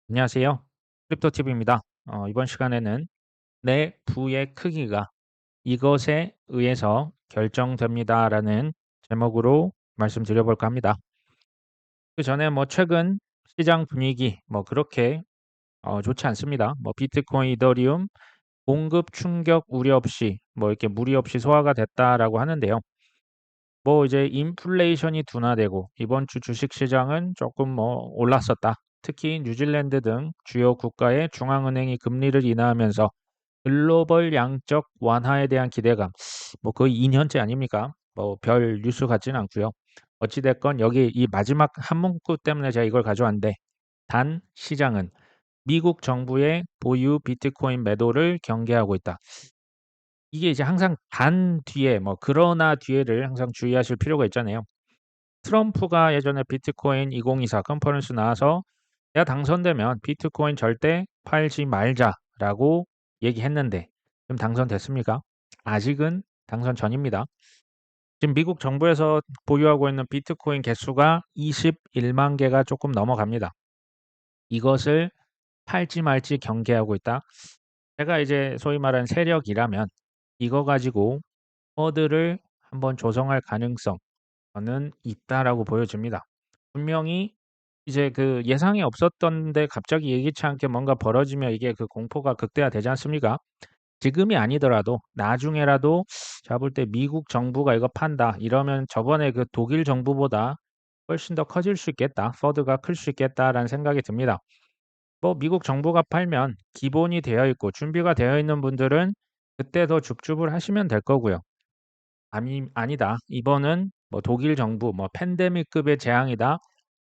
안녕하세요. 크립토TV입니다. 이번 시간에는 내 부의 크기가 이것에 의해서 결정됩니다라는 제목으로 말씀드려볼까 합니다. 그 전에 최근 시장 분위기 그렇게 좋지 않습니다. 비트코인, 이더리움 공급 충격 우려 없이 이렇게 무리 없이 소화가 됐다라고 하는데요. 이제 인플레이션이 둔화되고 이번 주 주식 시장은 조금 올랐었다. 특히 뉴질랜드 등 주요 국가의 중앙은행이 금리를 인하하면서 글로벌 양적 완화에 대한 기대감, 거의 2년째 아닙니까? 별 뉴스 같지는 않고요. 어찌 됐건 여기 이 마지막 한 문구 때문에 제가 이걸 가져왔는데, 단 시장은 미국 정부의 보유 비트코인 매도를 경계하고 있다. 이게 이제 항상 단 뒤에 그러나 뒤에를 항상 주의하실 필요가 있잖아요. 트럼프가 예전에 비트코인 2024 컨퍼런스 나와서 "내가 당선되면 비트코인 절대 팔지 말자."라고 얘기했는데 지금 당선됐습니까? 아직은 당선 전입니다. 지금 미국 정부에서 보유하고 있는 비트코인 개수가 21만 개가 조금 넘어갑니다. 이것을 팔지 말지 경계하고 있다. 제가 이제 소위 말하는 세력이라면 이거 가지고 퍼드를 한번 조성할 가능성 저는 있다라고 보여집니다. 분명히 이제 그 예상이 없었던데 갑자기 예기치 않게 뭔가 벌어지면 이게 그 공포가 극대화되지 않습니까? 지금이 아니더라도 나중에라도 제가 볼 때 '미국 정부가 이거 판다.' 이러면 저번에 그 독일 정부보다 훨씬 더 커질 수 있겠다. '퍼드가 클 수 있겠다.'라는 생각이 듭니다. 미국 정부가 팔면 기본이 되어 있고 준비가 되어 있는 분들은 그때 더 줍줍을 하시면 될 거고요. 아니다. 이번은 독일 정부 팬데믹급의 재앙이다.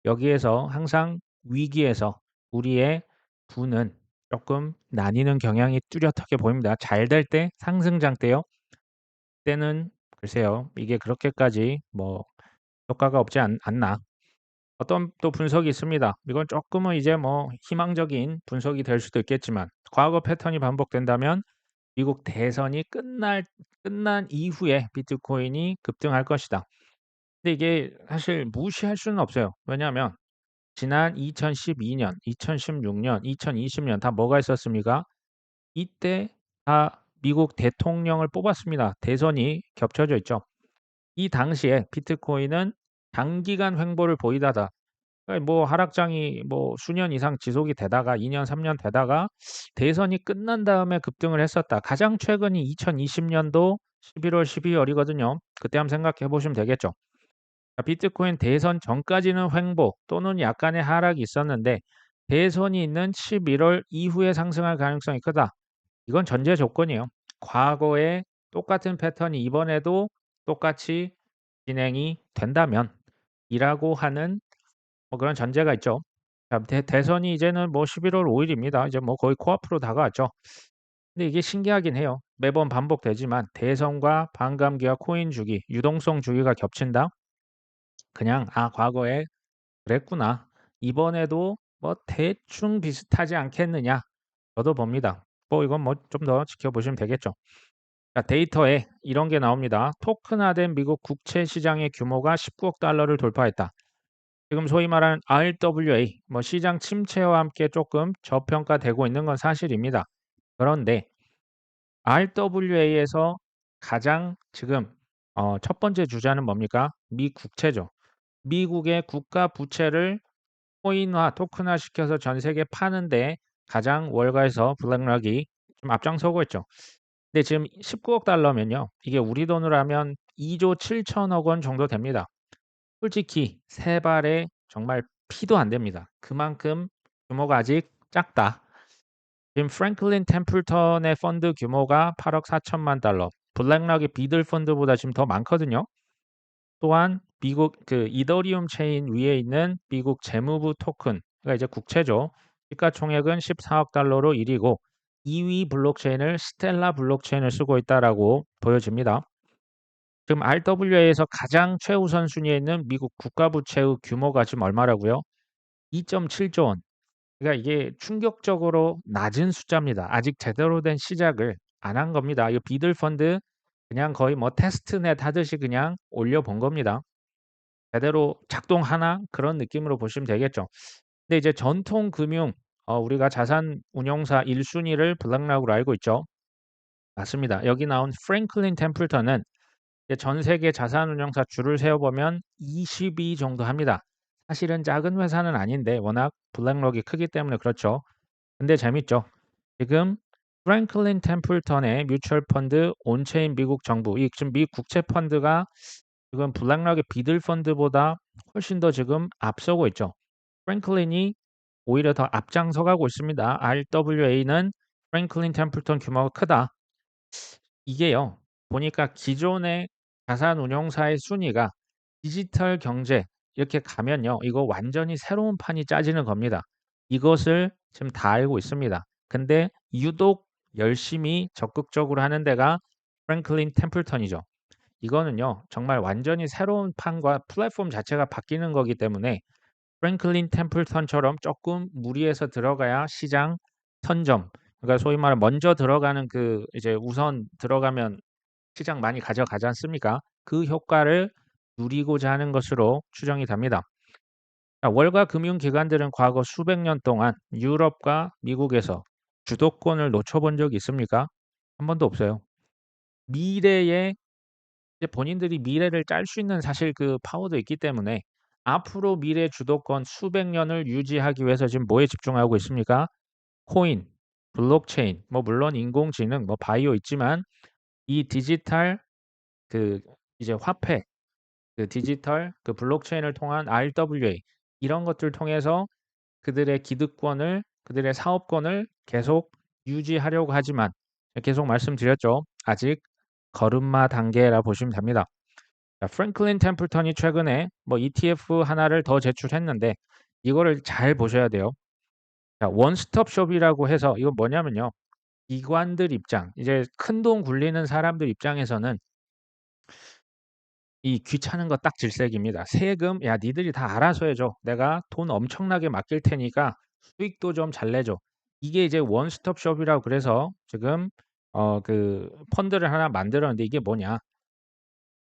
여기에서 항상 위기에서 우리의 부는 조금 나뉘는 경향이 뚜렷하게 보입니다. 잘 될 때 상승장 때요. 때는 글쎄요. 이게 그렇게까지 효과가 없지 않나. 어떤 또 분석이 있습니다. 이건 조금은 이제 희망적인 분석이 될 수도 있겠지만 과거 패턴이 반복된다면 미국 대선이 끝난 이후에 비트코인이 급등할 것이다. 근데 이게 사실 무시할 수는 없어요. 왜냐하면 지난 2012년, 2016년, 2020년 다 뭐가 있었습니까? 이때 다 미국 대통령을 뽑았습니다. 대선이 겹쳐져 있죠. 이 당시에 비트코인은 장기간 횡보를 보이다가 하락장이 수년 이상 지속이 되다가 2 년, 3년 되다가 대선이 끝난 다음에 급등을 했었다. 가장 최근이 2020 년도 11 월, 12 월이거든요. 그때 한번 생각해 보시면 되겠죠. 비트코인 대선 전까지는 횡보 또는 약간의 하락이 있었는데 대선이 있는 11월 이후에 상승할 가능성이 크다. 이건 전제 조건이에요. 과거에 똑같은 패턴이 이번에도 똑같이 진행이 된다면 이라고 하는 그런 전제가 있죠. 자, 대선이 이제는 11월 5 일입니다. 이제 거의 코앞으로 다가왔죠. 근데 이게 신기하긴 해요. 매번 반복되지만 대선과 반감기와 코인 주기, 유동성 주기가 겹친다? 그냥 '아 과거에 그랬구나. 이번에도 대충 비슷하지 않겠느냐.' 저도 봅니다. 이건 좀 더 지켜보시면 되겠죠. 자, 데이터에 이런 게 나옵니다. 토큰화된 미국 국채 시장의 규모가 19억 달러를 돌파했다. 지금 소위 말하는 RWA 시장 침체와 함께 조금 저평가되고 있는 건 사실입니다. 그런데 RWA에서 가장 지금 첫 번째 주자는 뭡니까? 미 국채죠. 미국의 국가 부채를 코인화, 토큰화 시켜서 전 세계에 파는데 가장 월가에서 블랙락이 좀 앞장서고 있죠. 근데 지금 19억 달러면요. 이게 우리 돈으로 하면 2조 7천억 원 정도 됩니다. 솔직히 세 발에 정말 피도 안 됩니다. 그만큼 규모가 아직 작다. 지금 프랭클린 템플턴의 펀드 규모가 8억 4천만 달러, 블랙락의 비들 펀드보다 지금 더 많거든요. 또한 미국 그 이더리움 체인 위에 있는 미국 재무부 토큰, 그러니까 이제 국채죠. 시가총액은 14억 달러로 1위고 2위 블록체인을 스텔라 블록체인을 쓰고 있다라고 보여집니다. 지금 RWA에서 가장 최우선 순위에 있는 미국 국가 부채의 규모가 지금 얼마라고요? 2.7조 원. 그러니까 이게 충격적으로 낮은 숫자입니다. 아직 제대로 된 시작을 안 한 겁니다. 이 비들 펀드 그냥 거의 테스트넷 하듯이 그냥 올려본 겁니다. 제대로 작동하나 그런 느낌으로 보시면 되겠죠. 근데 이제 전통 금융 우리가 자산 운용사 1 순위를 블랙락으로 알고 있죠. 맞습니다. 여기 나온 프랭클린 템플턴은 이제 전 세계 자산 운용사 줄을 세어 보면 20위 정도 합니다. 사실은 작은 회사는 아닌데 워낙 블랙록이 크기 때문에 그렇죠. 근데 재밌죠. 지금 프랭클린 템플턴의 뮤추얼 펀드 온체인 미국 정부, 이 지금 미 국채 펀드가 지금 블랙락의 비들 펀드보다 훨씬 더 지금 앞서고 있죠. 프랭클린이 오히려 더 앞장서 가고 있습니다. RWA는 프랭클린 템플턴 규모가 크다. 이게요. 보니까 기존의 자산 운용사의 순위가 디지털 경제 이렇게 가면요. 이거 완전히 새로운 판이 짜지는 겁니다. 이것을 지금 다 알고 있습니다. 근데 유독 열심히 적극적으로 하는 데가 프랭클린 템플턴이죠. 이거는요. 정말 완전히 새로운 판과 플랫폼 자체가 바뀌는 거기 때문에 프랭클린 템플턴처럼 조금 무리해서 들어가야 시장 선점, 그러니까 소위 말하는 먼저 들어가는 그 이제 우선 들어가면 시장 많이 가져가지 않습니까? 그 효과를 누리고자 하는 것으로 추정이 됩니다. 자, 월가 금융기관들은 과거 수백 년 동안 유럽과 미국에서 주도권을 놓쳐본 적이 있습니까? 한 번도 없어요. 미래에 이제 본인들이 미래를 짤 수 있는 사실 그 파워도 있기 때문에 앞으로 미래 주도권 수백 년을 유지하기 위해서 지금 뭐에 집중하고 있습니까? 코인, 블록체인, 뭐 물론 인공지능, 뭐 바이오 있지만 이 디지털 그 이제 화폐, 그 디지털 그 블록체인을 통한 RWA 이런 것들 통해서 그들의 기득권을, 그들의 사업권을 계속 유지하려고 하지만 계속 말씀드렸죠. 아직 걸음마 단계라 보시면 됩니다. 자, 프랭클린 템플턴이 최근에 뭐 ETF 하나를 더 제출했는데 이거를 잘 보셔야 돼요. 자, 원스톱 숍이라고 해서 이건 뭐냐면요. 기관들 입장, 이제 큰돈 굴리는 사람들 입장에서는 이 귀찮은 거 딱 질색입니다. 세금, 야, 니들이 다 알아서 해줘. 내가 돈 엄청나게 맡길 테니까 수익도 좀 잘 내줘. 이게 이제 원스톱 숍이라고 그래서 지금 그 펀드를 하나 만들었는데 이게 뭐냐?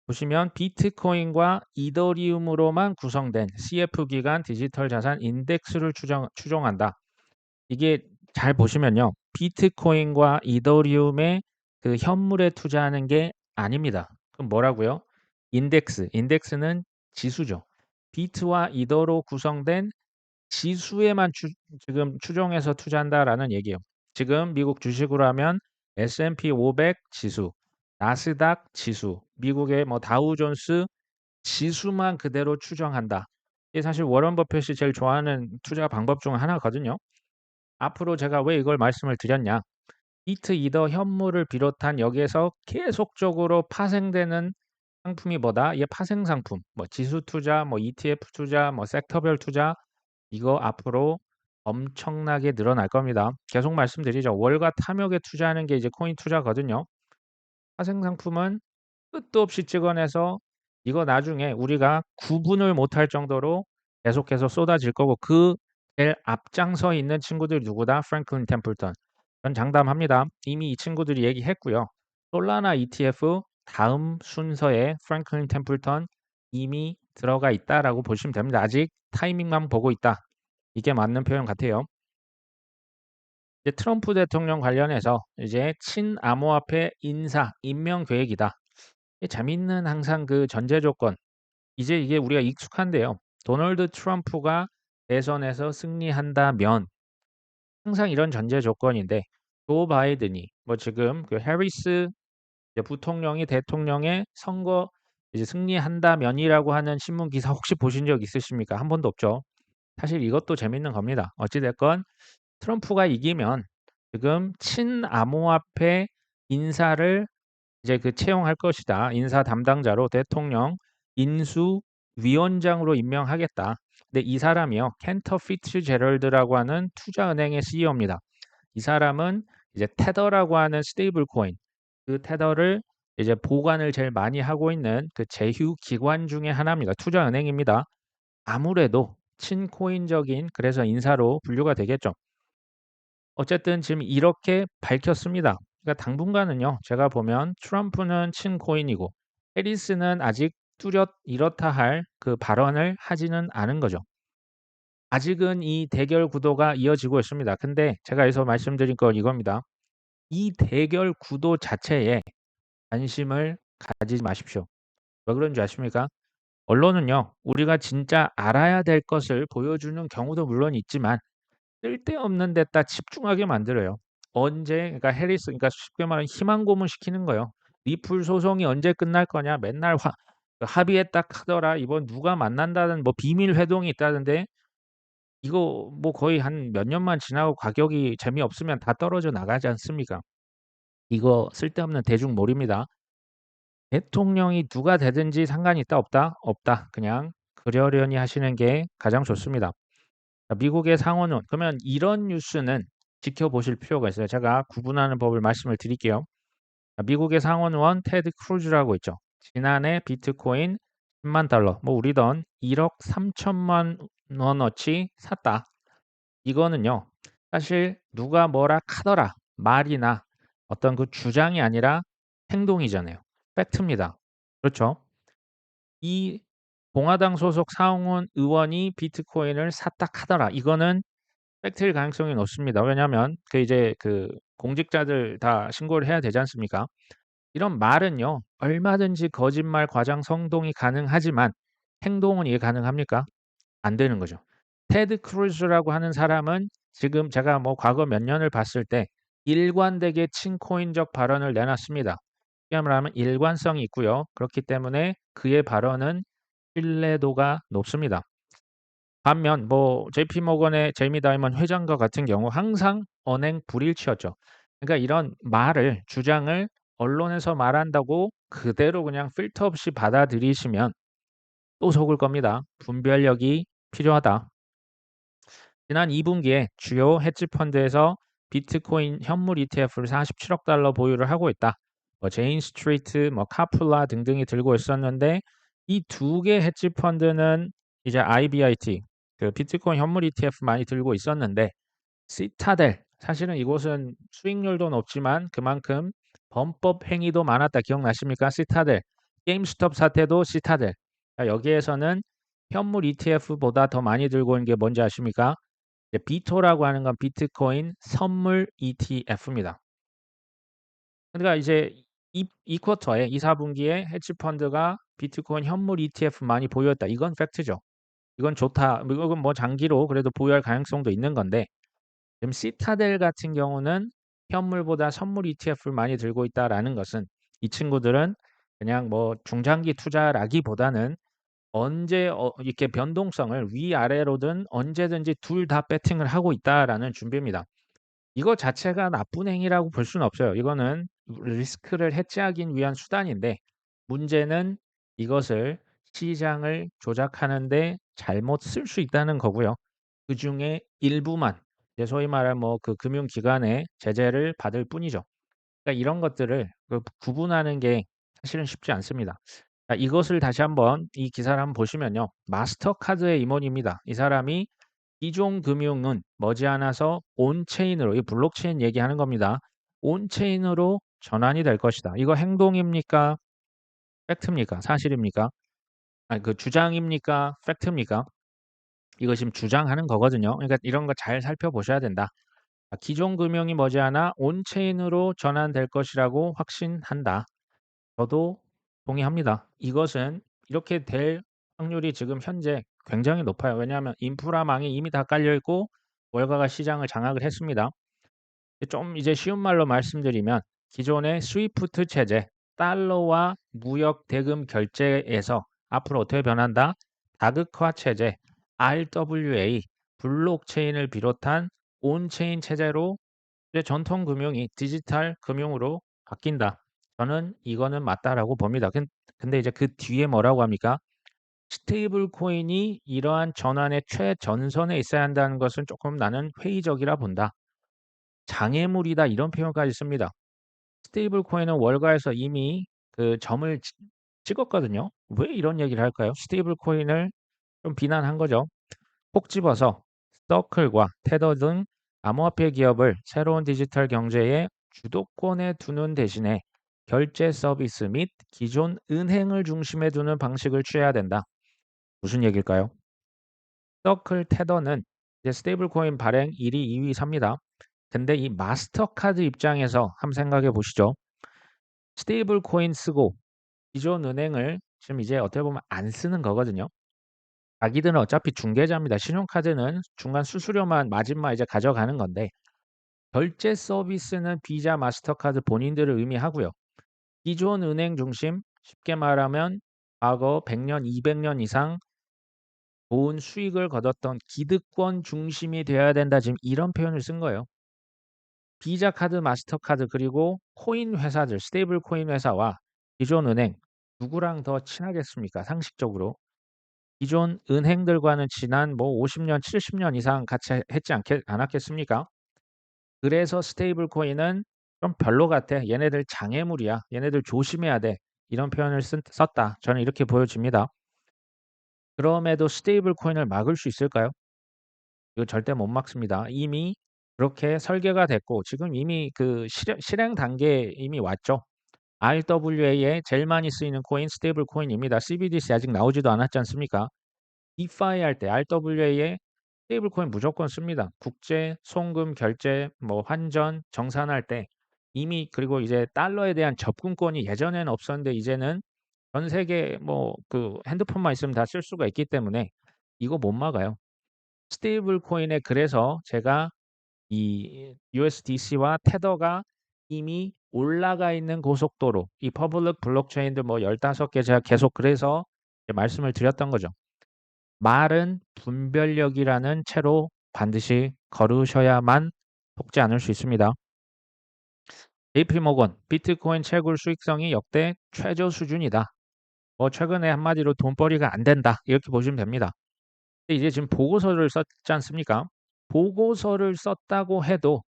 보시면 비트코인과 이더리움으로만 구성된 CF 기간 디지털 자산 인덱스를 추정한다. 이게 잘 보시면요. 비트코인과 이더리움의 그 현물에 투자하는 게 아닙니다. 그럼 뭐라고요? 인덱스. 인덱스는 지수죠. 비트와 이더로 구성된 지수에만 지금 추정해서 투자한다라는 얘기예요. 지금 미국 주식으로 하면 S&P 500 지수, 나스닥 지수, 미국의 뭐 다우존스 지수만 그대로 추정한다. 이게 사실 워런 버핏이 제일 좋아하는 투자 방법 중 하나거든요. 앞으로 제가 왜 이걸 말씀을 드렸냐? 비트 이더 현물을 비롯한 여기에서 계속적으로 파생되는 상품이 뭐다? 이게 파생 상품. 뭐 지수 투자, 뭐 ETF 투자, 뭐 섹터별 투자 이거 앞으로 엄청나게 늘어날 겁니다. 계속 말씀드리죠. 월가 탐욕에 투자하는 게 이제 코인 투자거든요. 파생 상품은 끝도 없이 찍어내서 이거 나중에 우리가 구분을 못할 정도로 계속해서 쏟아질 거고 그 제일 앞장서 있는 친구들이 누구다? 프랭클린 템플턴. 전 장담합니다. 이미 이 친구들이 얘기했고요. 솔라나 ETF 다음 순서에 프랭클린 템플턴 이미 들어가 있다라고 보시면 됩니다. 아직 타이밍만 보고 있다. 이게 맞는 표현 같아요. 이제 트럼프 대통령 관련해서 이제 친암호화폐 인사 임명 계획이다. 재밌는 항상 그 전제 조건. 이제 이게 우리가 익숙한데요. 도널드 트럼프가 대선에서 승리한다면 항상 이런 전제 조건인데 조 바이든이 뭐 지금 그 해리스 이제 부통령이 대통령의 선거 이제 승리한다면이라고 하는 신문 기사 혹시 보신 적 있으십니까? 한 번도 없죠. 사실 이것도 재밌는 겁니다. 어찌 됐건 트럼프가 이기면 지금 친암호화폐 인사를 이제 그 채용할 것이다. 인사 담당자로 대통령 인수위원장으로 임명하겠다. 근데 이 사람이요. 켄터 피츠제럴드라고 하는 투자은행의 CEO입니다. 이 사람은 이제 테더라고 하는 스테이블 코인 그 테더를 이제 보관을 제일 많이 하고 있는 그 제휴 기관 중에 하나입니다. 투자은행입니다. 아무래도 친코인적인 그래서 인사로 분류가 되겠죠. 어쨌든 지금 이렇게 밝혔습니다. 그러니까 당분간은요. 제가 보면 트럼프는 친코인이고 해리스는 아직 뚜렷 이렇다 할 그 발언을 하지는 않은 거죠. 아직은 이 대결 구도가 이어지고 있습니다. 근데 제가 여기서 말씀드릴 건 이겁니다. 이 대결 구도 자체에 관심을 가지지 마십시오. 왜 그런지 아십니까? 언론은요, 우리가 진짜 알아야 될 것을 보여주는 경우도 물론 있지만 쓸데없는 데다 집중하게 만들어요. 언제 그러니까 해리스 그러니까 쉽게 말하면 희망 고문시키는 거예요. "리플 소송이 언제 끝날 거냐." 맨날 그 "합의했다 카더라." 이번 누가 만난다는 뭐 비밀 회동이 있다던데 이거 뭐 거의 한 몇 년만 지나고 가격이 재미없으면 다 떨어져 나가지 않습니까? 이거 쓸데없는 대중몰이입니다. 대통령이 누가 되든지 상관이 있다 없다? 없다. 그냥 그러려니 하시는 게 가장 좋습니다. 자, 미국의 상원은 그러면 이런 뉴스는 지켜보실 필요가 있어요. 제가 구분하는 법을 말씀을 드릴게요. 자, 미국의 상원의원 테드 크루즈라고 있죠. 지난해 비트코인 10만 달러, 뭐 우리 돈 1억 3천만 원어치 샀다. 이거는요. 사실 누가 뭐라 카더라 말이나 어떤 그 주장이 아니라 행동이잖아요. 팩트입니다. 그렇죠? 이 공화당 소속 상원 의원이 비트코인을 샀다 카더라. 이거는 팩트일 가능성이 높습니다. 왜냐하면 그 이제 그 공직자들 다 신고를 해야 되지 않습니까? 이런 말은요. 얼마든지 거짓말, 과장, 성동이 가능하지만 행동은 이해 가능합니까? 안 되는 거죠. 테드 크루즈라고 하는 사람은 지금 제가 뭐 과거 몇 년을 봤을 때 일관되게 친코인적 발언을 내놨습니다. 쉽게 말하면 일관성이 있고요. 그렇기 때문에 그의 발언은 신뢰도가 높습니다. 반면 뭐 JP 모건의 제이미 다이먼 회장과 같은 경우 항상 언행 불일치였죠. 그러니까 이런 말을 주장을 언론에서 말한다고 그대로 그냥 필터 없이 받아들이시면 또 속을 겁니다. 분별력이 필요하다. 지난 2분기에 주요 헤지 펀드에서 비트코인 현물 ETF를 47억 달러 보유를 하고 있다. 뭐 제인 스트리트, 뭐 카플라 등등이 들고 있었는데 이 두 개 헤지 펀드는 이제 IBIT, 그 비트코인 현물 ETF 많이 들고 있었는데 시타델, 사실은 이곳은 수익률도 높지만 그만큼 범법 행위도 많았다. 기억나십니까? 시타델, 게임스톱 사태도 시타델. 자, 여기에서는 현물 ETF보다 더 많이 들고 있는 게 뭔지 아십니까? 비토라고 하는 건 비트코인 선물 ETF입니다. 그러니까 이제 이 쿼터에 이 4분기에 헤지 펀드가 비트코인 현물 ETF 많이 보유했다. 이건 팩트죠. 이건 좋다. 이건 뭐 장기로 그래도 보유할 가능성도 있는 건데 지금 시타델 같은 경우는 현물보다 선물 ETF를 많이 들고 있다라는 것은 이 친구들은 그냥 뭐 중장기 투자라기보다는 언제 이렇게 변동성을 위아래로든 언제든지 둘 다 배팅을 하고 있다라는 준비입니다. 이거 자체가 나쁜 행위라고 볼 수는 없어요. 이거는 리스크를 해지하기 위한 수단인데 문제는 이것을 시장을 조작하는 데 잘못 쓸 수 있다는 거고요. 그중에 일부만 이제 소위 말하는 뭐 그 금융기관의 제재를 받을 뿐이죠. 그러니까 이런 것들을 그 구분하는 게 사실은 쉽지 않습니다. 자, 이것을 다시 한번 이 기사를 한번 보시면요. 마스터카드의 임원입니다. 이 사람이 기존 금융은 머지않아서 온체인으로 이 블록체인 얘기하는 겁니다. 온체인으로 전환이 될 것이다. 이거 행동입니까? 팩트입니까? 사실입니까? 아니 그 주장입니까? 팩트입니까? 이거 지금 주장하는 거거든요. 그러니까 이런 거 잘 살펴보셔야 된다. 기존 금융이 머지않아 온체인으로 전환될 것이라고 확신한다. 저도 동의합니다. 이것은 이렇게 될 확률이 지금 현재 굉장히 높아요. 왜냐하면 인프라망이 이미 다 깔려 있고 월가가 시장을 장악을 했습니다. 좀 이제 쉬운 말로 말씀드리면 기존의 스위프트 체제, 달러와 무역 대금 결제에서 앞으로 어떻게 변한다? 다극화 체제, RWA, 블록체인을 비롯한 온체인 체제로 이제 전통 금융이 디지털 금융으로 바뀐다. 저는 이거는 맞다라고 봅니다. 근데 이제 그 뒤에 뭐라고 합니까? 스테이블 코인이 이러한 전환의 최전선에 있어야 한다는 것은 조금 나는 회의적이라 본다. 장애물이다 이런 표현까지 씁니다. 스테이블 코인은 월가에서 이미 그 점을 찍었거든요. 왜 이런 얘기를 할까요? 스테이블 코인을 좀 비난한 거죠. 콕 집어서 서클과 테더 등 암호화폐 기업을 새로운 디지털 경제의 주도권에 두는 대신에 결제 서비스 및 기존 은행을 중심에 두는 방식을 취해야 된다. 무슨 얘기일까요? 서클 테더는 이제 스테이블 코인 발행 1위, 2위, 3위다. 근데 이 마스터카드 입장에서 한번 생각해 보시죠. 스테이블 코인 쓰고 기존 은행을 지금 이제 어떻게 보면 안 쓰는 거거든요. 자기들은 어차피 중개자입니다. 신용카드는 중간 수수료만 마진만 이제 가져가는 건데 결제 서비스는 비자, 마스터카드 본인들을 의미하고요. 기존 은행 중심, 쉽게 말하면 과거 100년, 200년 이상 좋은 수익을 거뒀던 기득권 중심이 되어야 된다. 지금 이런 표현을 쓴 거예요. 비자 카드, 마스터카드 그리고 코인 회사들, 스테이블 코인 회사와 기존 은행 누구랑 더 친하겠습니까? 상식적으로. 기존 은행들과는 지난 뭐 50년, 70년 이상 같이 했지 않았겠습니까? 그래서 스테이블 코인은 좀 별로 같아. 얘네들 장애물이야. 얘네들 조심해야 돼. 이런 표현을 썼다. 저는 이렇게 보여집니다. 그럼에도 스테이블 코인을 막을 수 있을까요? 이거 절대 못 막습니다. 이미 그렇게 설계가 됐고 지금 이미 그 실행 단계에 이미 왔죠. RWA에 제일 많이 쓰이는 코인 스테이블 코인입니다. CBDC 아직 나오지도 않았지 않습니까? 디파이 할 때 RWA에 스테이블 코인 무조건 씁니다. 국제, 송금, 결제, 뭐 환전, 정산할 때 이미 그리고 이제 달러에 대한 접근권이 예전에는 없었는데 이제는 전 세계 뭐 그 핸드폰만 있으면 다 쓸 수가 있기 때문에 이거 못 막아요. 스테이블 코인에 그래서 제가 이 USDC와 테더가 이미 올라가 있는 고속도로 이 퍼블릭 블록체인도 뭐 15개 제가 계속 그래서 말씀을 드렸던 거죠. 말은 분별력이라는 채로 반드시 걸으셔야만 속지 않을 수 있습니다. JP 모건, 비트코인 채굴 수익성이 역대 최저 수준이다. 뭐 최근에 한마디로 돈벌이가 안 된다. 이렇게 보시면 됩니다. 근데 이제 지금 보고서를 썼지 않습니까? 보고서를 썼다고 해도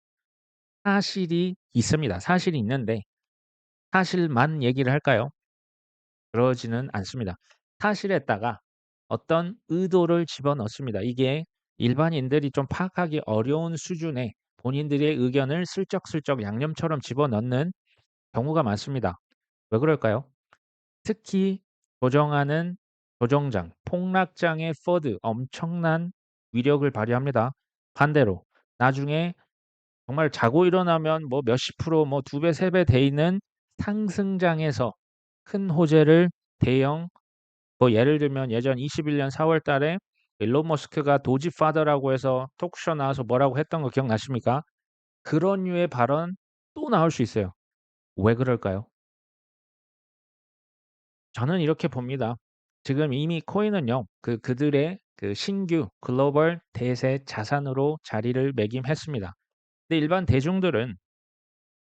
사실이 있습니다. 사실이 있는데 사실만 얘기를 할까요? 그러지는 않습니다. 사실에다가 어떤 의도를 집어넣습니다. 이게 일반인들이 좀 파악하기 어려운 수준의 본인들의 의견을 슬쩍슬쩍 양념처럼 집어넣는 경우가 많습니다. 왜 그럴까요? 특히 조정하는 조정장, 폭락장의 퍼드 엄청난 위력을 발휘합니다. 반대로 나중에 정말 자고 일어나면 뭐 몇십 프로 뭐 2배, 3배 돼 있는 상승장에서 큰 호재를 대형 뭐 예를 들면 예전 21년 4월 달에 일론 머스크가 도지 파더라고 해서 토크쇼 나와서 뭐라고 했던 거 기억나십니까? 그런 류의 발언 또 나올 수 있어요. 왜 그럴까요? 저는 이렇게 봅니다. 지금 이미 코인은요. 그들의 그 신규 글로벌 대세 자산으로 자리를 매김했습니다. 근데 일반 대중들은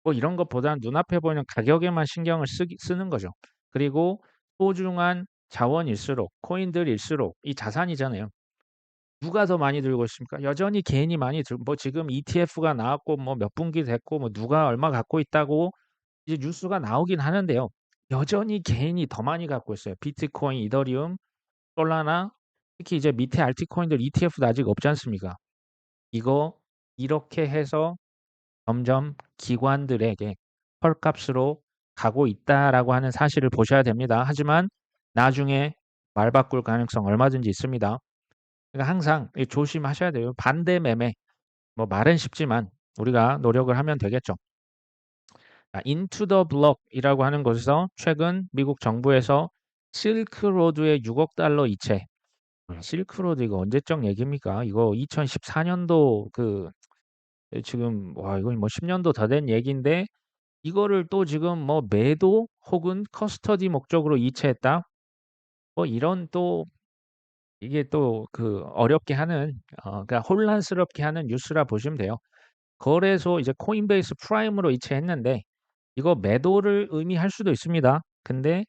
뭐 이런 것보다는 눈앞에 보이는 가격에만 신경을 쓰는 거죠. 그리고 소중한 자원일수록 코인들일수록 이 자산이잖아요. 누가 더 많이 들고 있습니까? 여전히 개인이 많이 뭐 지금 ETF가 나왔고 뭐 몇 분기 됐고 뭐 누가 얼마 갖고 있다고 이제 뉴스가 나오긴 하는데요. 여전히 개인이 더 많이 갖고 있어요. 비트코인, 이더리움, 솔라나 특히 이제 밑에 알트코인들 ETF도 아직 없지 않습니까? 이거 이렇게 해서 점점 기관들에게 헐값으로 가고 있다라고 하는 사실을 보셔야 됩니다. 하지만 나중에 말 바꿀 가능성 얼마든지 있습니다. 그러니까 항상 조심하셔야 돼요. 반대 매매. 뭐 말은 쉽지만 우리가 노력을 하면 되겠죠. 인투 더 블럭이라고 하는 곳에서 최근 미국 정부에서 실크로드의 6억 달러 이체. 실크로드 이거 언제적 얘기입니까? 이거 2014년도 지금 와 이거 뭐 10년도 더 된 얘기인데 이거를 또 지금 뭐 매도 혹은 커스터디 목적으로 이체했다. 뭐 이런 또 이게 또 어렵게 하는 그러니까 혼란스럽게 하는 뉴스라 보시면 돼요. 거래소 이제 코인베이스 프라임으로 이체했는데 이거 매도를 의미할 수도 있습니다. 근데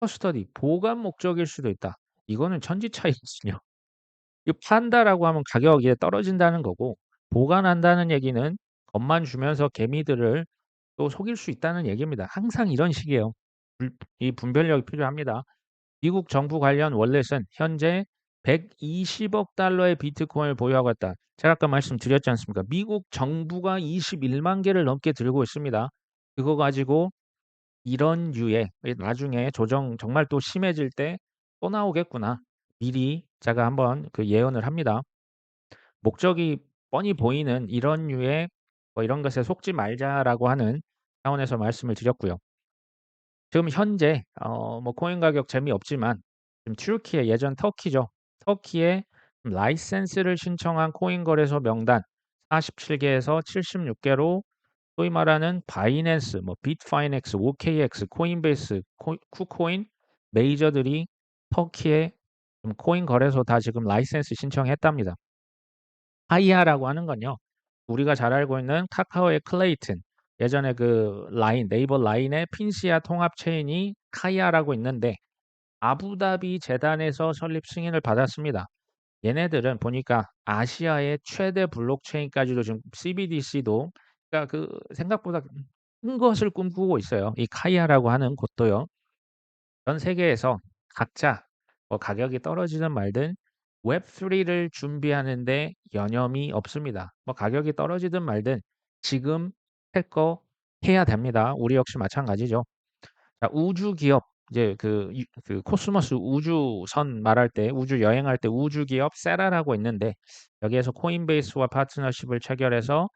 커스터디 보관 목적일 수도 있다. 이거는 천지 차이거든요. 이 판다라고 하면 가격이 떨어진다는 거고 보관한다는 얘기는 겁만 주면서 개미들을 또 속일 수 있다는 얘기입니다. 항상 이런 식이에요. 이 분별력이 필요합니다. 미국 정부 관련 월렛은 현재 120억 달러의 비트코인을 보유하고 있다. 제가 아까 말씀드렸지 않습니까? 미국 정부가 21만 개를 넘게 들고 있습니다. 그거 가지고 이런 류의 나중에 조정 정말 또 심해질 때 또 나오겠구나. 미리 제가 한번 그 예언을 합니다. 목적이 뻔히 보이는 이런 류의 뭐 "이런 것에 속지 말자."라고 하는 차원에서 말씀을 드렸고요. 지금 현재 뭐 코인 가격 재미없지만 지금 튀르키예 예전 터키죠. 터키에 라이센스를 신청한 코인 거래소 명단 47 개에서 76 개로 소위 말하는 바이낸스, 뭐 비트파이넥스, OKX, 코인베이스, 쿠코인 메이저들이 터키에 지금 코인 거래소 다 지금 라이센스 신청했답니다. 하이아라고 하는 건요. 우리가 잘 알고 있는 카카오의 클레이튼, 예전에 그 라인, 네이버 라인의 핀시아 통합 체인이 카이아라고 있는데 아부다비 재단에서 설립 승인을 받았습니다. 얘네들은 보니까 아시아의 최대 블록체인까지도 지금 CBDC도 그러니까 그 생각보다 큰 것을 꿈꾸고 있어요. 이 카이아라고 하는 곳도요. 전 세계에서 각자 뭐 가격이 떨어지든 말든 웹3를 준비하는 데 여념이 없습니다. 뭐 가격이 떨어지든 말든 지금 할 거 해야 됩니다. 우리 역시 마찬가지죠. 자, 우주 기업 이제 그 코스모스 우주선 말할 때 우주 여행할 때 우주 기업 세라라고 있는데 여기에서 코인베이스와 파트너십을 체결해서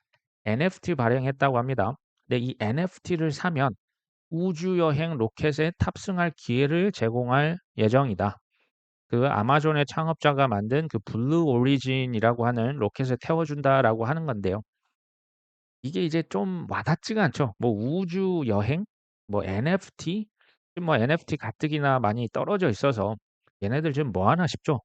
NFT 발행했다고 합니다. 근데 이 NFT를 사면 우주 여행 로켓에 탑승할 기회를 제공할 예정이다. 그 아마존의 창업자가 만든 그 블루 오리진이라고 하는 로켓을 태워준다라고 하는 건데요. 이게 이제 좀 와닿지가 않죠. 뭐 우주 여행, 뭐 NFT, 지금 뭐 NFT 가뜩이나 많이 떨어져 있어서 얘네들 지금 뭐 하나 싶죠.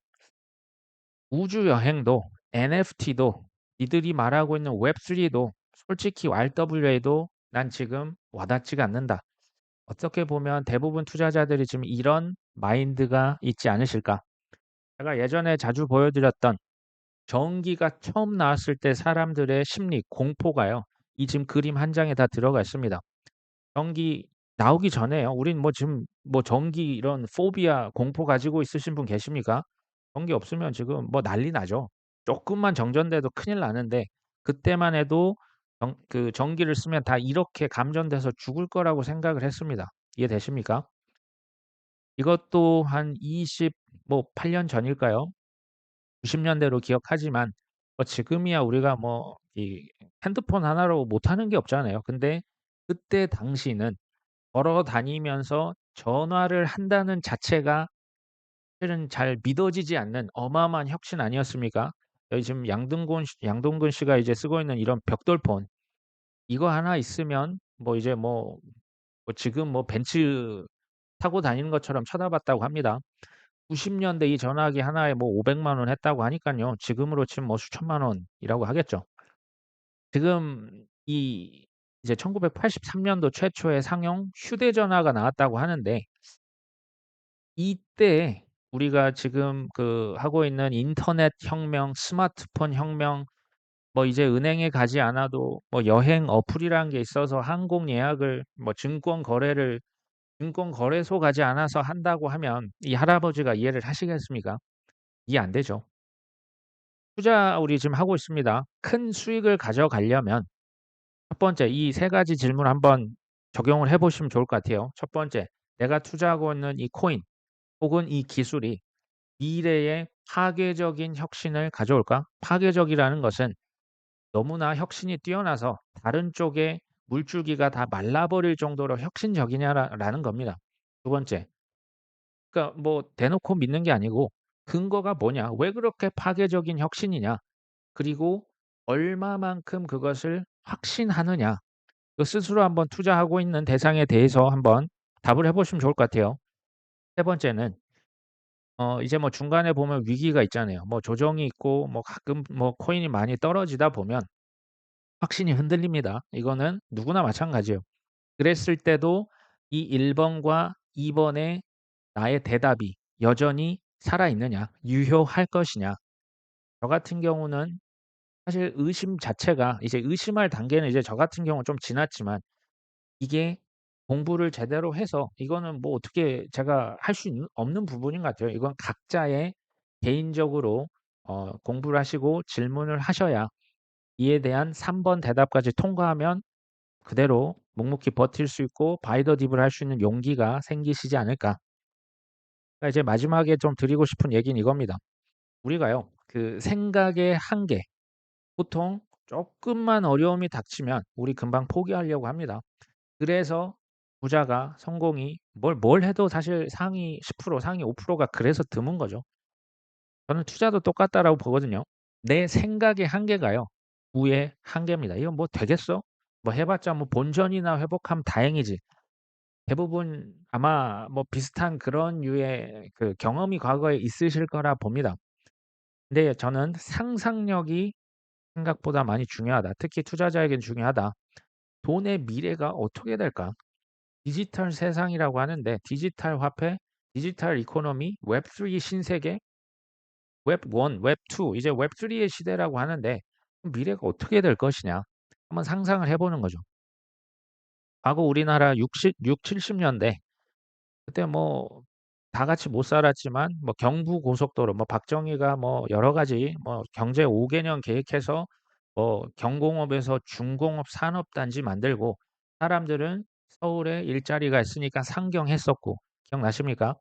우주 여행도 NFT도 이들이 말하고 있는 웹3도 솔직히 RWA도 난 지금 와닿지가 않는다. 어떻게 보면 대부분 투자자들이 지금 이런 마인드가 있지 않으실까. 제가 예전에 자주 보여드렸던 전기가 처음 나왔을 때 사람들의 심리, 공포가요. 이 지금 그림 한 장에 다 들어가 있습니다. 전기 나오기 전에요. 우린 뭐 지금 뭐 전기 이런 포비아, 공포 가지고 있으신 분 계십니까? 전기 없으면 지금 뭐 난리 나죠. 조금만 정전돼도 큰일 나는데 그때만 해도 전기를 쓰면 다 이렇게 감전돼서 죽을 거라고 생각을 했습니다. 이해되십니까? 이것도 한 20 뭐 8년 전일까요? 90 년대로 기억하지만 뭐 지금이야 우리가 뭐 이 핸드폰 하나로 못하는 게 없잖아요. 근데 그때 당시는 걸어 다니면서 전화를 한다는 자체가 실은 잘 믿어지지 않는 어마어마한 혁신 아니었습니까? 여기 지금 양동근 씨가 이제 쓰고 있는 이런 벽돌폰 이거 하나 있으면 뭐 이제 뭐 지금 뭐 벤츠 타고 다니는 것처럼 쳐다봤다고 합니다. 90 년대 이 전화기 하나에 뭐 500만 원 했다고 하니깐요. 지금으로 치면 뭐 수천만 원이라고 하겠죠. 지금 이 이제 1983 년도 최초의 상용 휴대전화가 나왔다고 하는데 이때 우리가 지금 그 하고 있는 인터넷 혁명, 스마트폰 혁명, 뭐 이제 은행에 가지 않아도 뭐 여행 어플이라는 게 있어서 항공 예약을 뭐 증권 거래소 가지 않아서 한다고 하면 이 할아버지가 이해를 하시겠습니까? 이해 안 되죠. 투자 우리 지금 하고 있습니다. 큰 수익을 가져가려면 첫 번째 이 세 가지 질문 한번 적용을 해 보시면 좋을 것 같아요. 첫 번째, 내가 투자하고 있는 이 코인 혹은 이 기술이 미래에 파괴적인 혁신을 가져올까? 파괴적이라는 것은 너무나 혁신이 뛰어나서 다른 쪽의 물줄기가 다 말라버릴 정도로 혁신적이냐라는 겁니다. 두 번째, 그러니까 뭐 대놓고 믿는 게 아니고 근거가 뭐냐? 왜 그렇게 파괴적인 혁신이냐? 그리고 얼마만큼 그것을 확신하느냐? 그 스스로 한번 투자하고 있는 대상에 대해서 한번 답을 해 보시면 좋을 것 같아요. 세 번째는 이제 뭐 중간에 보면 위기가 있잖아요. 뭐 조정이 있고 뭐 가끔 뭐 코인이 많이 떨어지다 보면 확신이 흔들립니다. 이거는 누구나 마찬가지예요. 그랬을 때도 이 1 번과 2 번의 나의 대답이 여전히 살아있느냐, 유효할 것이냐. 저 같은 경우는 사실 의심 자체가 이제 의심할 단계는 이제 저 같은 경우는 좀 지났지만 이게 공부를 제대로 해서 이거는 뭐 어떻게 제가 할 수 없는 부분인 것 같아요. 이건 각자의 개인적으로 공부를 하시고 질문을 하셔야 이에 대한 3번 대답까지 통과하면 그대로 묵묵히 버틸 수 있고 바이 더 딥을 할 수 있는 용기가 생기시지 않을까. 그러니까 이제 마지막에 좀 드리고 싶은 얘기는 이겁니다. 우리가요, 그 생각의 한계, 보통 쪼끔만 어려움이 닥치면 우리 금방 포기하려고 합니다. 그래서 부자가 성공이 뭘 해도 사실 상위 10% 상위 5%가 그래서 드문 거죠. 저는 투자도 똑같다라고 보거든요. 내 생각의 한계가요, 부의 한계입니다. '이거 뭐 되겠어?' 뭐 해 봤자 뭐 본전이나 회복하면 다행이지. 대부분 아마 뭐 비슷한 그런 류의 그 경험이 과거에 있으실 거라 봅니다. 근데 저는 '상상력이 생각보다 많이 중요하다. 특히 투자자에겐 중요하다. 돈의 미래가 어떻게 될까?' 디지털 세상이라고 하는데 디지털 화폐, 디지털 이코노미, 웹3 신세계, 웹1, 웹2 이제 웹3의 시대라고 하는데 미래가 어떻게 될 것이냐 한번 상상을 해 보는 거죠. 과거 우리나라 70 년대 그때 뭐 다 같이 못 살았지만 뭐 경부고속도로 뭐 박정희가 뭐 여러 가지 뭐 경제 5 개년 계획해서 뭐 경공업에서 중공업 산업단지 만들고 사람들은 서울에 일자리가 있으니까 상경했었고 기억나십니까?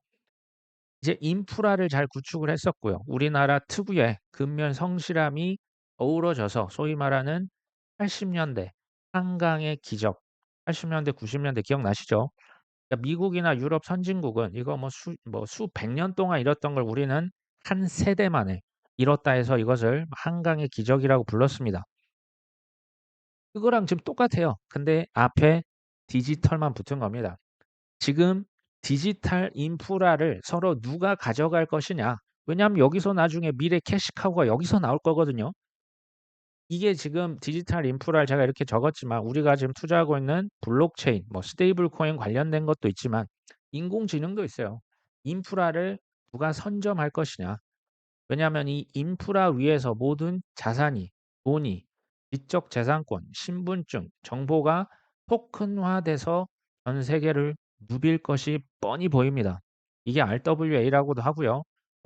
이제 인프라를 잘 구축을 했었고요. 우리나라 특유의 근면 성실함이 어우러져서 소위 말하는 80 년대 한강의 기적 80 년대 90 년대 기억나시죠? 그러니까 미국이나 유럽 선진국은 이거 뭐 수백 년 동안 이뤘던 걸 우리는 한 세대 만에 이뤘다 해서 이것을 한강의 기적이라고 불렀습니다. 그거랑 지금 똑같아요. 근데 앞에 디지털만 붙은 겁니다. 지금 디지털 인프라를 서로 누가 가져갈 것이냐. 왜냐하면 여기서 나중에 미래 캐시카우가 여기서 나올 거거든요. 이게 지금 디지털 인프라를 제가 이렇게 적었지만 우리가 지금 투자하고 있는 블록체인, 뭐 스테이블 코인 관련된 것도 있지만 인공지능도 있어요. 인프라를 누가 선점할 것이냐. 왜냐하면 이 인프라 위에서 모든 자산이, 돈이, 지적 재산권, 신분증, 정보가 토큰화돼서 전 세계를 누빌 것이 뻔히 보입니다. 이게 RWA라고도 하고요.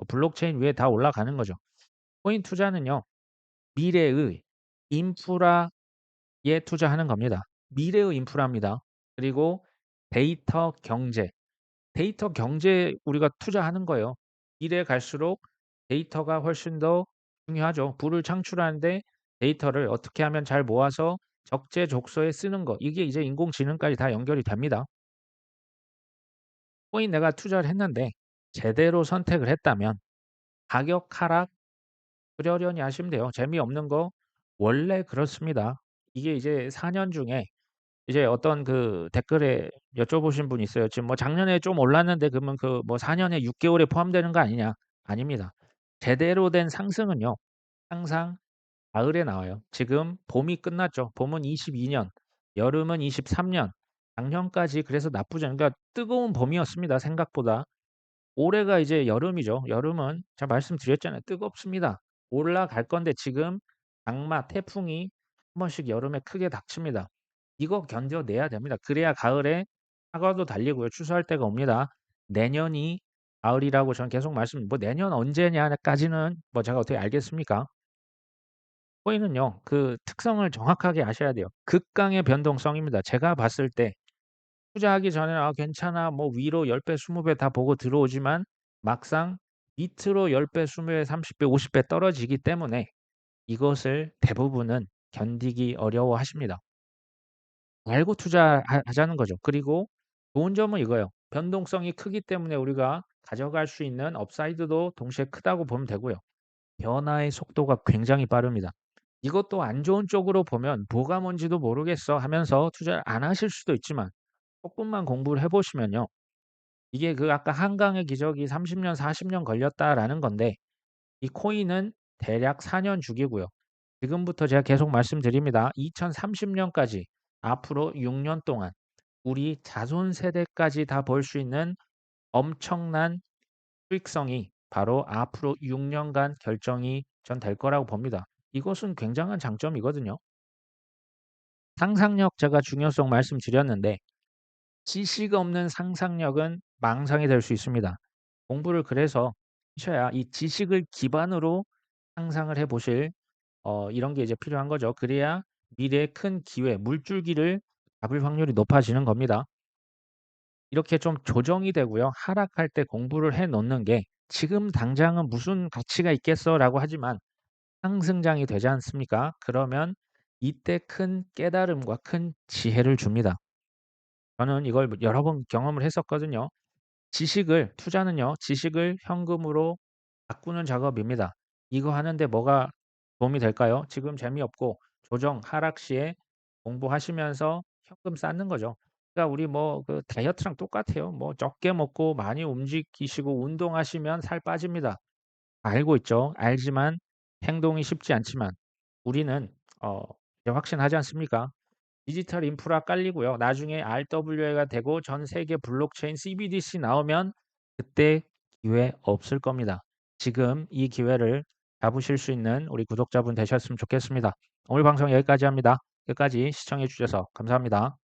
블록체인 위에 다 올라가는 거죠. 코인 투자는요. 미래의 인프라에 투자하는 겁니다. 미래의 인프라입니다. 그리고 데이터 경제. 데이터 경제에 우리가 투자하는 거예요. 미래 갈수록 데이터가 훨씬 더 중요하죠. 부를 창출하는데 데이터를 어떻게 하면 잘 모아서 적재적소에 쓰는 거. 이게 이제 인공지능까지 다 연결이 됩니다. 코인 내가 투자를 했는데 제대로 선택을 했다면 가격 하락 그러려니 하시면 돼요. 재미없는 거 원래 그렇습니다. 이게 이제 4년 중에 이제 어떤 그 댓글에 여쭤보신 분이 있어요. 지금 뭐 "작년에 좀 올랐는데 그러면 그 뭐 4 년에 6 개월에 포함되는 거 아니냐?" 아닙니다. 제대로 된 상승은요. 항상 가을에 나와요. 지금 봄이 끝났죠. 봄은 22 년, 여름은 23 년, 작년까지 그래서 나쁘지 않은 그러니까 뜨거운 봄이었습니다 생각보다. 올해가 이제 여름이죠. 여름은 제가 말씀드렸잖아요. 뜨겁습니다. 올라갈 건데 지금 장마, 태풍이 한 번씩 여름에 크게 닥칩니다. 이거 견뎌내야 됩니다. 그래야 가을에 사과도 달리고요. 추수할 때가 옵니다. 내년이 가을이라고 저는 계속 뭐 내년 언제냐까지는 뭐 제가 어떻게 알겠습니까? 코인은요. 그 특성을 정확하게 아셔야 돼요. 극강의 변동성입니다. 제가 봤을 때 투자하기 전에는 '아 괜찮아. 뭐 위로 10 배, 20배 다 보고 들어오지만 막상 밑으로 10 배, 20배, 30배, 50배 떨어지기 때문에 이것을 대부분은 견디기 어려워하십니다. 알고 하자는 거죠. 그리고 좋은 점은 이거예요. 변동성이 크기 때문에 우리가 가져갈 수 있는 업사이드도 동시에 크다고 보면 되고요. 변화의 속도가 굉장히 빠릅니다. 이것도 안 좋은 쪽으로 보면 '뭐가 뭔지도 모르겠어.' 하면서 투자를 안 하실 수도 있지만 쪼끔만 공부를 해 보시면요. 이게 그 아까 "한강의 기적이 30 년, 40년 걸렸다."라는 건데 이 코인은 대략 4년 주기고요. 지금부터 제가 계속 말씀드립니다. 2030 년까지 앞으로 6년 동안 우리 자손 세대까지 다 볼 수 있는 엄청난 수익성이 바로 앞으로 6 년간 결정이 전 될 거라고 봅니다. 이것은 굉장한 장점이거든요. 상상력 제가 중요성 말씀드렸는데 지식 없는 상상력은 망상이 될 수 있습니다. 공부를 그래서 하셔야 이 지식을 기반으로 상상을 해 보실 이런 게 이제 필요한 거죠. 그래야 미래의 큰 기회, 물줄기를 잡을 확률이 높아지는 겁니다. 이렇게 좀 조정이 되고요. 하락할 때 공부를 해 놓는 게 '지금 당장은 무슨 가치가 있겠어.'라고 하지만 상승장이 되지 않습니까? 그러면 이때 큰 깨달음과 큰 지혜를 줍니다. 저는 이걸 여러 번 경험을 했었거든요. 투자는요, 지식을 현금으로 바꾸는 작업입니다. 이거 하는데 뭐가 도움이 될까요? 지금 재미없고 조정, 하락 시에 공부하시면서 현금 쌓는 거죠. 그러니까 우리 뭐 그 다이어트랑 똑같아요. 뭐 적게 먹고 많이 움직이시고 운동하시면 살 빠집니다. 알고 있죠. 알지만 행동이 쉽지 않지만 우리는 이제 확신하지 않습니까? 디지털 인프라 깔리고요. 나중에 RWA가 되고 전 세계 블록체인 CBDC 나오면 그때 기회 없을 겁니다. 지금 이 기회를 잡으실 수 있는 우리 구독자분 되셨으면 좋겠습니다. 오늘 방송 여기까지 합니다. 끝까지 시청해 주셔서 감사합니다.